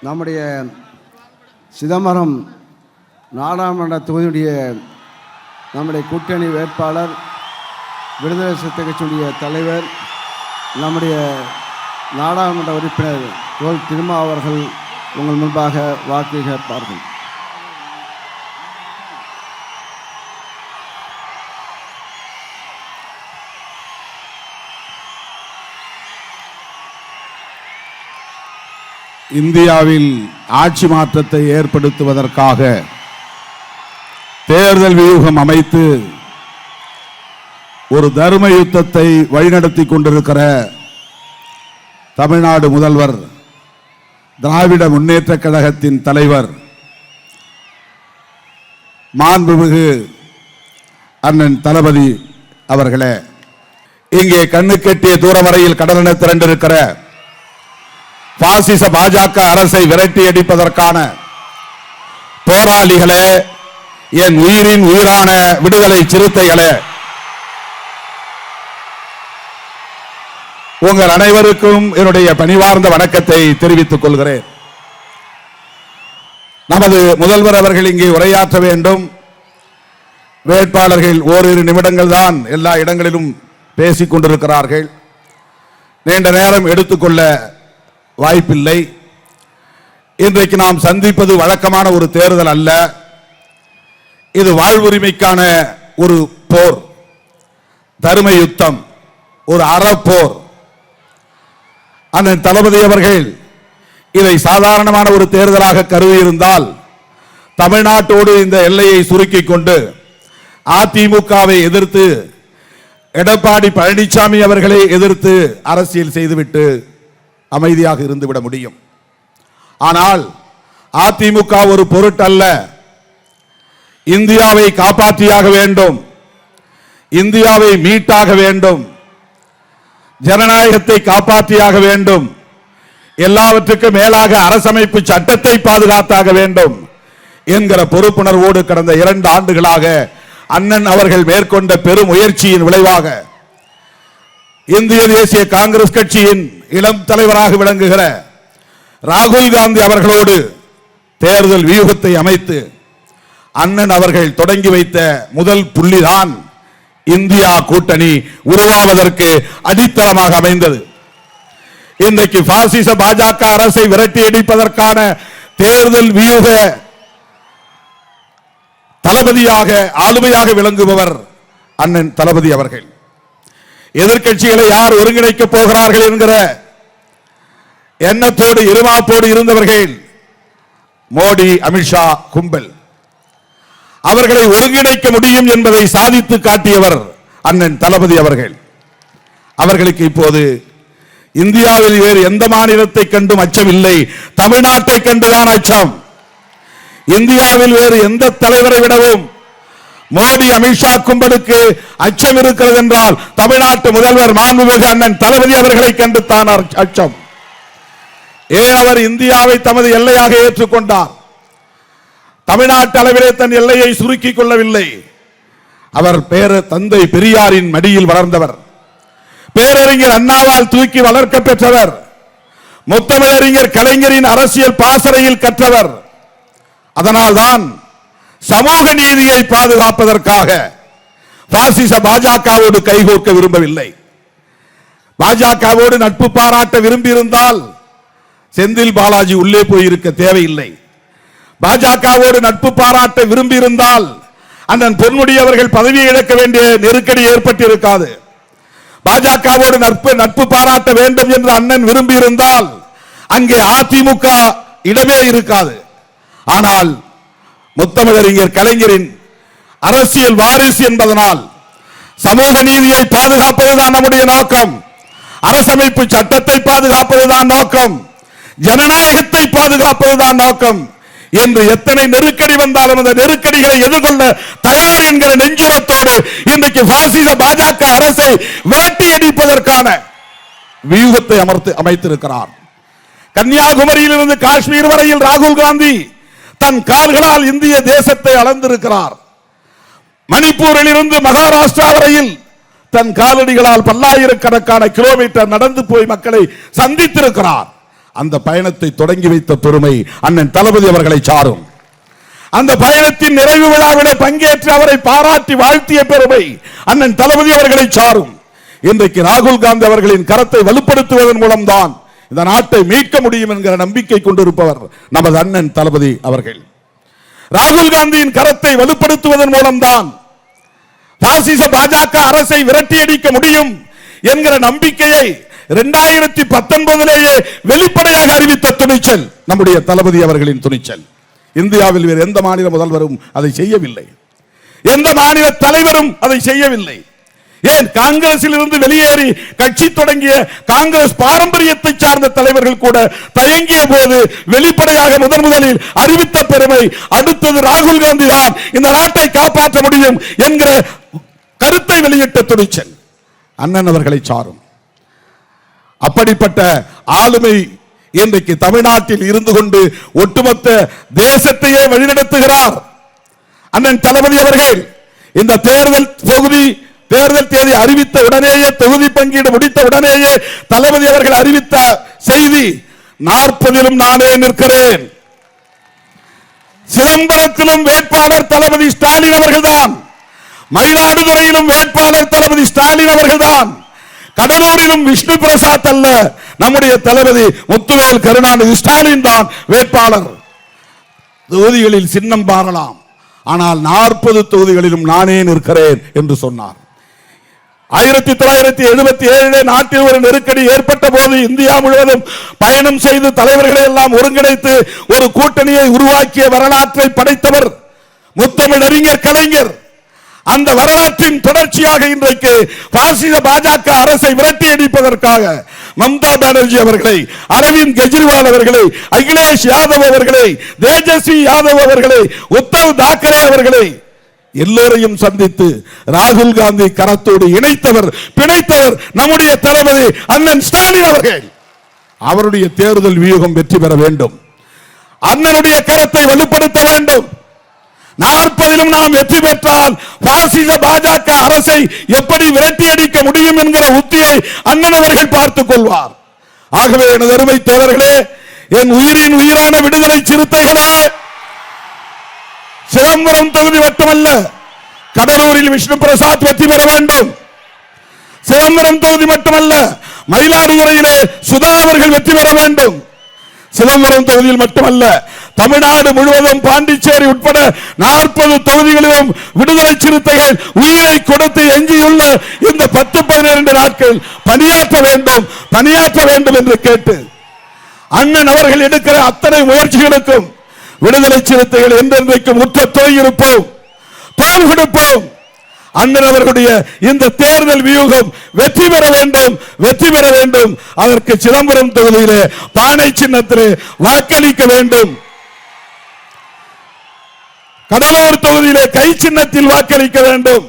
நம்முடைய சிதம்பரம் நாடாளுமன்ற தொகுதியுடைய நம்முடைய கூட்டணி வேட்பாளர், விடுதலை சிறுத்தை கட்சியுடைய தலைவர், நம்முடைய நாடாளுமன்ற உறுப்பினர் தோல் திருமா அவர்கள் உங்கள் முன்பாக வாக்கு கேட்பார்கள். இந்தியாவில் ஆட்சி மாற்றத்தை ஏற்படுத்துவதற்காக தேர்தல் வியூகம் அமைத்து ஒரு தர்ம யுத்தத்தை வழிநடத்தி கொண்டிருக்கிற தமிழ்நாடு முதல்வர், திராவிட முன்னேற்ற கழகத்தின் தலைவர் மாண்புமிகு அண்ணன் தளபதி அவர்களே, இங்கே கண்ணுக்கெட்டிய தூரம் வரையில் கடலென திரண்டிருக்கிற பாசிச பாஜக அரசை விரட்டி அடிப்பதற்கான போராளிகளே, என் உயிரின் உயிரான விடுதலை சிறுத்தைகளே, உங்கள் அனைவருக்கும் என்னுடைய பணிவார்ந்த வணக்கத்தை தெரிவித்துக் கொள்கிறேன். நமது முதல்வர் அவர்கள் இங்கே உரையாற்ற வேண்டும். வேட்பாளர்கள் ஓரிரு நிமிடங்கள் தான் எல்லா இடங்களிலும் பேசிக் கொண்டிருக்கிறார்கள். நீண்ட நேரம் எடுத்துக்கொள்ள வாய்ப்பில்லை. இன்றைக்கு நாம் சந்திப்பது வழக்கமான ஒரு தேர்தல் அல்ல. இது வாழ்வுரிமைக்கான ஒரு போர், தர்ம யுத்தம், ஒரு அறப்போர். அண்ணன் தளபதி அவர்கள் இதை சாதாரணமான ஒரு தேர்தலாக கருதியிருந்தால், தமிழ்நாட்டோடு இந்த எல்லையை சுருக்கிக் கொண்டு அதிமுகவை எதிர்த்து, எடப்பாடி பழனிசாமி அவர்களை எதிர்த்து அரசியல் செய்துவிட்டு அமைதியாக இருந்துவிட முடியும். ஆனால் அதிமுக ஒரு பொருட்டல்ல. இந்தியாவை காப்பாற்றியாக வேண்டும், இந்தியாவை மீட்டாக வேண்டும், ஜனநாயகத்தை காப்பாற்றியாக வேண்டும், எல்லாவற்றுக்கும் மேலாக அரசமைப்பு சட்டத்தை பாதுகாத்தாக வேண்டும் என்கிற பொறுப்புணர்வோடு கடந்த 2 ஆண்டுகளாக அண்ணன் அவர்கள் மேற்கொண்ட பெரும் முயற்சியின் விளைவாக இந்திய தேசிய காங்கிரஸ் கட்சியின் இளம் தலைவராக விளங்குகிற ராகுல் காந்தி அவர்களோடு தேர்தல் வியூகத்தை அமைத்து அண்ணன் அவர்கள் தொடங்கி வைத்த முதல் புள்ளிதான் இந்தியா கூட்டணி உருவாவதற்கு அடித்தளமாக அமைந்தது. இன்றைக்கு பாசிச பாஜக அரசை விரட்டி அடிப்பதற்கான தேர்தல் வியூக தளபதியாக, ஆளுமையாக விளங்குபவர் அண்ணன் தளபதி அவர்கள். எதிர்க்கட்சிகளை யார் ஒருங்கிணைக்க போகிறார்கள் என்கிற எண்ணத்தோடு, இருமாப்போடு இருந்தவர்கள் மோடி, அமித்ஷா கும்பல். அவர்களை ஒருங்கிணைக்க முடியும் என்பதை சாதித்து காட்டியவர் அண்ணன் தளபதி அவர்கள். அவர்களுக்கு இப்போது இந்தியாவில் வேறு எந்த மாநிலத்தை கண்டும் அச்சம் இல்லை, தமிழ்நாட்டை கண்டுதான் அச்சம். இந்தியாவில் வேறு எந்த தலைவரை விடவும் மோடி, அமித்ஷா கும்பலுக்கு அச்சம் இருக்கிறது என்றால் தமிழ்நாட்டு முதல்வர் மாண்புமிகு அண்ணன் தளபதி அவர்களை கண்டு தான் அச்சம். ஏன் அவர் இந்தியாவை தமது எல்லையாக ஏற்றுக்கொண்டார்? தமிழ்நாட்டு அளவிலே தன் எல்லையை சுருக்கிக் கொள்ளவில்லை. அவர் தந்தை பெரியாரின் மடியில் வளர்ந்தவர், பேரறிஞர் அண்ணாவால் தூக்கி வளர்க்க பெற்றவர், முத்தமிழறிஞர் கலைஞரின் அரசியல் பாசறையில் கற்றவர். அதனால்தான் சமூக நீதியை பாதுகாப்பதற்காக பாசிச பாஜகவோடு கைகோர்க்க விரும்பவில்லை. பாஜகவோடு நட்பு பாராட்ட விரும்பியிருந்தால் செந்தில் பாலாஜி உள்ளே போயிருக்க தேவையில்லை. பாஜகவோடு நட்பு பாராட்ட விரும்பியிருந்தால் அண்ணன் பொன்முடி அவர்கள் பதவியை இழக்க வேண்டிய நெருக்கடி ஏற்பட்டிருக்காது. பாஜகவோடு நட்பு பாராட்ட வேண்டும் என்று அண்ணன் விரும்பியிருந்தால் அங்கே அதிமுக இடமே இருக்காது. ஆனால் முத்தமிழறிஞர் கலைஞரின் அரசியல் வாரிசு என்பதனால் சமூக நீதியை பாதுகாப்பதுதான் நம்முடைய நோக்கம், அரசமைப்பு சட்டத்தை பாதுகாப்பதுதான் நோக்கம், ஜனநாயகத்தை பாதுகாப்பதுதான் நோக்கம் என்று எத்தனை நெருக்கடி வந்தாலும் அந்த நெருக்கடிகளை எதிர்கொள்ள தயார் என்கிற நெஞ்சுரத்தோடு இன்றைக்கு பாசிச பாஜக அரசை விரட்டி அடிப்பதற்கான வியூகத்தை அமைத்திருக்கிறார். கன்னியாகுமரியிலிருந்து காஷ்மீர் வரையில் ராகுல் காந்தி தன் கால்களால் இந்திய தேசத்தை அளந்திருக்கிறார். மணிப்பூரில் இருந்து மகாராஷ்டிரா வரையில் தன் காலடிகளால் பல்லாயிரக்கணக்கான கிலோமீட்டர் நடந்து போய் மக்களை சந்தித்திருக்கிறார். அந்த பயணத்தை தொடங்கி வைத்த பெருமை அண்ணன் தளபதி அவர்களை சாரும். அந்த பயணத்தின் நிறைவு விழாவில் பங்கேற்று அவரை பாராட்டி வாழ்த்திய பெருமை அண்ணன் தளபதி அவர்களை சாரும். இன்றைக்கு ராகுல் காந்தி அவர்களின் கரத்தை வலுப்படுத்துவதன் மூலம்தான் இந்த நாட்டை மீட்க முடியும் என்கிற நம்பிக்கை கொண்டிருப்பவர் நமது அண்ணன் தளபதி அவர்கள். ராகுல் காந்தியின் கரத்தை வலுப்படுத்துவதன் மூலம்தான் பாசிச பாஜக அரசை விரட்டியடிக்க முடியும் என்கிற நம்பிக்கையை 2019 வெளிப்படையாக அறிவித்த துணிச்சல் நம்முடைய தளபதி அவர்களின் துணிச்சல். இந்தியாவில் வேறு எந்த மாநில முதல்வரும் அதை செய்யவில்லை, எந்த மாநில தலைவரும் அதை செய்யவில்லை. ஏன் காங்கிரஸில் இருந்து வெளியேறி கட்சி தொடங்கிய காங்கிரஸ் பாரம்பரியத்தை சார்ந்த தலைவர்கள் கூட தயங்கிய போது வெளிப்படையாக முதலில் அறிவித்த பெருமை அடுத்தது ராகுல் காந்தி தான் இந்த நாட்டை காப்பாற்ற முடியும் என்கிற கருத்தை வெளியிட்ட துணிச்சல் அண்ணன் அவர்களை சாரும். அப்படிப்பட்ட ஆளுமை இன்றைக்கு தமிழ்நாட்டில் இருந்து கொண்டு ஒட்டுமொத்த தேசத்தையே வழிநடத்துகிறார் அண்ணன் தளபதி அவர்கள். இந்த தேர்தல் தேதி அறிவித்த உடனேயே, தொகுதி பங்கீடு முடித்த உடனேயே தளபதி அவர்கள் அறிவித்த செய்தி 40 நானே நிற்கிறேன். சிதம்பரத்திலும் வேட்பாளர் தளபதி ஸ்டாலின் அவர்கள்தான், மயிலாடுதுறையிலும் வேட்பாளர் தளபதி ஸ்டாலின் அவர்கள்தான், கடலூரிலும் விஷ்ணு பிரசாத் அல்ல, நம்முடைய தளபதி முத்துவேல் கருணாநிதி ஸ்டாலின் தான் வேட்பாளர். தொகுதிகளில் சின்னம் மாறலாம், ஆனால் 40 தொகுதிகளிலும் நானே நிற்கிறேன் என்று சொன்னார். 1977 நாட்டில் ஒரு நெருக்கடி ஏற்பட்ட போது இந்தியா முழுவதும் பயணம் செய்து தலைவர்களை எல்லாம் ஒருங்கிணைத்து ஒரு கூட்டணியை உருவாக்கிய வரலாற்றை படைத்தவர் முத்தமிழ் அறிஞர் கலைஞர். அந்த வரலாற்றின் தொடர்ச்சியாக இன்றைக்கு பாசிச பாஜக அரசை விரட்டி அடிப்பதற்காக மம்தா பானர்ஜி அவர்களை, அரவிந்த் கெஜ்ரிவால் அவர்களை, அகிலேஷ் யாதவ் அவர்களை, தேஜஸ்வி யாதவ் அவர்களை, உத்தவ் தாக்கரே அவர்களை எல்லோரையும் சந்தித்து ராகுல் காந்தி கரத்தோடு இணைத்தவர், பிணைத்தவர் நம்முடைய தளபதி அண்ணன் ஸ்டாலின் அவர்கள். அவருடைய தேர்தல் வியூகம் வெற்றி பெற வேண்டும், அண்ணனுடைய கரத்தை வலுப்படுத்த வேண்டும். 40 நாம் வெற்றி பெற்றால் பாசிச பாஜக அரசை எப்படி விரட்டி அடிக்க முடியும் என்கிற உத்தியை அண்ணன் அவர்கள் பார்த்துக் கொள்வார். ஆகவே எனது அருமை தோழர்களே, என் உயிரின் உயிரான விடுதலை சிறுத்தைகளே, சிதம்பரம் தொகுதி மட்டுமல்ல, கடலூரில் விஷ்ணு பிரசாத் வெற்றி பெற வேண்டும். சிதம்பரம் தொகுதி மட்டுமல்ல, மயிலாடுதுறையிலே சுதா அவர்கள் வெற்றி பெற வேண்டும். சிதம்பரம் தொகுதியில் மட்டுமல்ல, தமிழ்நாடு முழுவதும் பாண்டிச்சேரி உட்பட 40 தொகுதிகளிலும் விடுதலை சிறுத்தைகள் உயிரை கொடுத்து எஞ்சியுள்ள இந்த 10-12 நாட்கள் பணியாற்ற வேண்டும் என்று கேட்டு அண்ணன் அவர்கள் எடுக்கிற அத்தனை முயற்சிகளுக்கும் விடுதலை சிறுத்தைகள் என்றென்றைக்கும் உற்ற துணை இருப்போம், தோள் கொடுப்போம். அண்ணன் அவர்களுடைய இந்த தேர்தல் வியூகம் வெற்றி பெற வேண்டும். அதற்கு சிதம்பரம் தொகுதியிலே பானை சின்னத்திலே வாக்களிக்க வேண்டும், கடலூர் தொகுதியிலே கை சின்னத்தில் வாக்களிக்க வேண்டும்,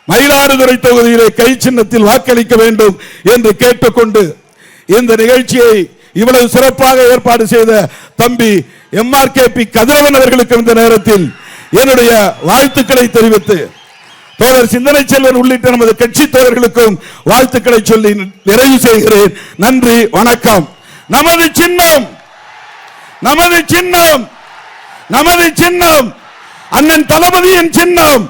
மயிலாடுதுறை தொகுதியிலே கை சின்னத்தில் வாக்களிக்க வேண்டும் என்று கேட்டுக்கொண்டு இந்த நிகழ்ச்சியை இவ்வளவு சிறப்பாக ஏற்பாடு செய்த தம்பி MRKP கதிரவன் அவர்களுக்கு இந்த நேரத்தில் என்னுடைய வாழ்த்துக்களை தெரிவித்து, தோழர் சிந்தனை செல்வன் உள்ளிட்ட நமது கட்சி தோழர்களுக்கும் வாழ்த்துக்களை சொல்லி நிறைவு செய்கிறேன். நன்றி, வணக்கம். நமது சின்னம் அண்ணன் தளபதியின் சின்னம்